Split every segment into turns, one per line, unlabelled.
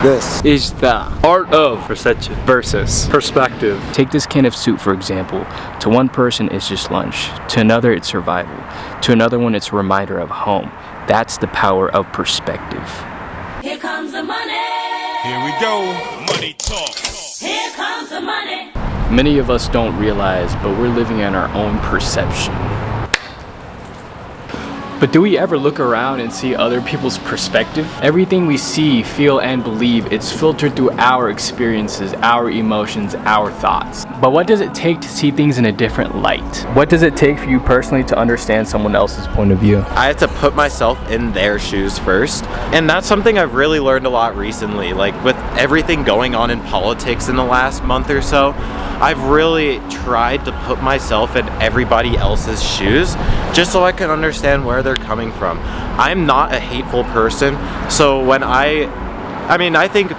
This is the art of
perception
versus
perspective.
Take this can of soup, for example. To one person, it's just lunch. To another, it's survival. To another one, it's a reminder of home. That's the power of perspective.
Here comes the money.
Here we go. Money talk.
Here comes the money.
Many of us don't realize, but we're living in our own perception. But do we ever look around and see other people's perspective? Everything we see, feel, and believe, it's filtered through our experiences, our emotions, our thoughts. But what does it take to see things in a different light? What does it take for you personally to understand someone else's point of view?
I have to put myself in their shoes first. And that's something I've really learned a lot recently. Like with everything going on in politics in the last month or so, I've really tried to put myself in everybody else's shoes just so I can understand where they're coming from. I'm not a hateful person, so when I think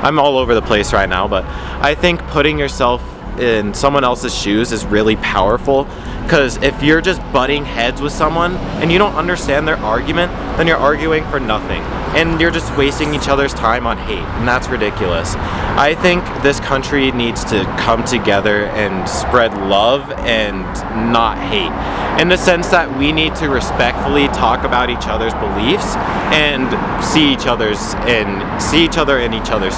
I'm all over the place right now, but I think putting yourself in someone else's shoes is really powerful, because if you're just butting heads with someone and you don't understand their argument, then you're arguing for nothing and you're just wasting each other's time on hate, and that's ridiculous. I think this country needs to come together and spread love and not hate, in the sense that we need to respectfully talk about each other's beliefs and see each other in each other's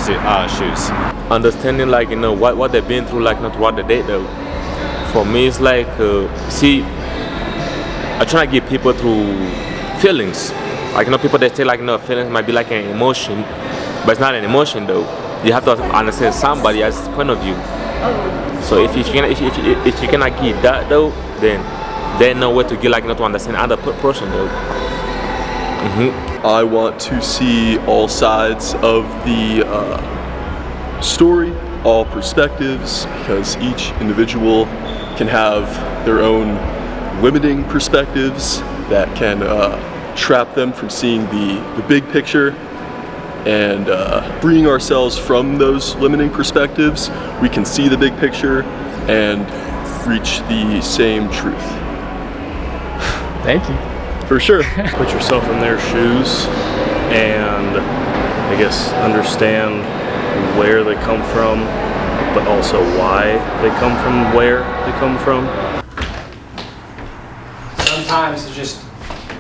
shoes.
Understanding, like, you know, what they've been through, like, not what they did though. For me, it's like, I try to give people through feelings. Like, you know, people that say, like, you know, feelings might be like an emotion, but it's not an emotion though. You have to understand somebody else's point of view. So if you cannot give that though, then they know what to give, like, you know, to understand other person though.
I want to see all sides of the story, all perspectives, because each individual can have their own limiting perspectives that can trap them from seeing the big picture. And freeing ourselves from those limiting perspectives, we can see the big picture and reach the same truth.
Thank you.
For sure.
Put yourself in their shoes and I guess understand where they come from, but also why they come from where they come from.
Sometimes it's just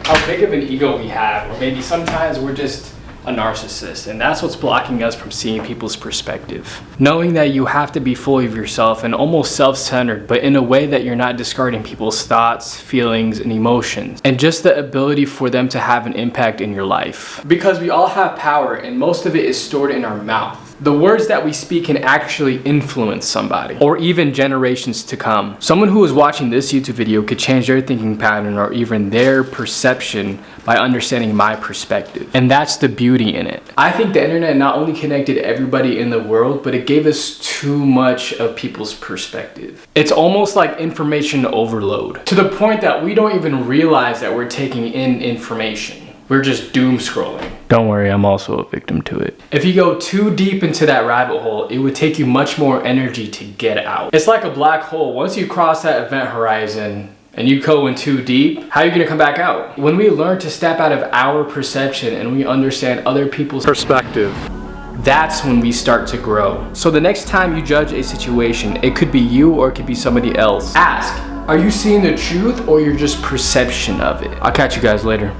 how big of an ego we have, or maybe sometimes we're just a narcissist, and that's what's blocking us from seeing people's perspective. Knowing that you have to be full of yourself and almost self-centered, but in a way that you're not discarding people's thoughts, feelings, and emotions, and just the ability for them to have an impact in your life. Because we all have power, and most of it is stored in our mouth. The words that we speak can actually influence somebody, or even generations to come. Someone who is watching this YouTube video could change their thinking pattern or even their perception by understanding my perspective. And that's the beauty in it. I think the internet not only connected everybody in the world, but it gave us too much of people's perspective. It's almost like information overload, to the point that we don't even realize that we're taking in information. We're just doom scrolling. Don't worry, I'm also a victim to it. If you go too deep into that rabbit hole, it would take you much more energy to get out. It's like a black hole. Once you cross that event horizon and you go in too deep, how are you gonna come back out? When we learn to step out of our perception and we understand other people's
Perspective.
that's when we start to grow. So the next time you judge a situation, it could be you or it could be somebody else. Ask, are you seeing the truth or your just perception of it? I'll catch you guys later.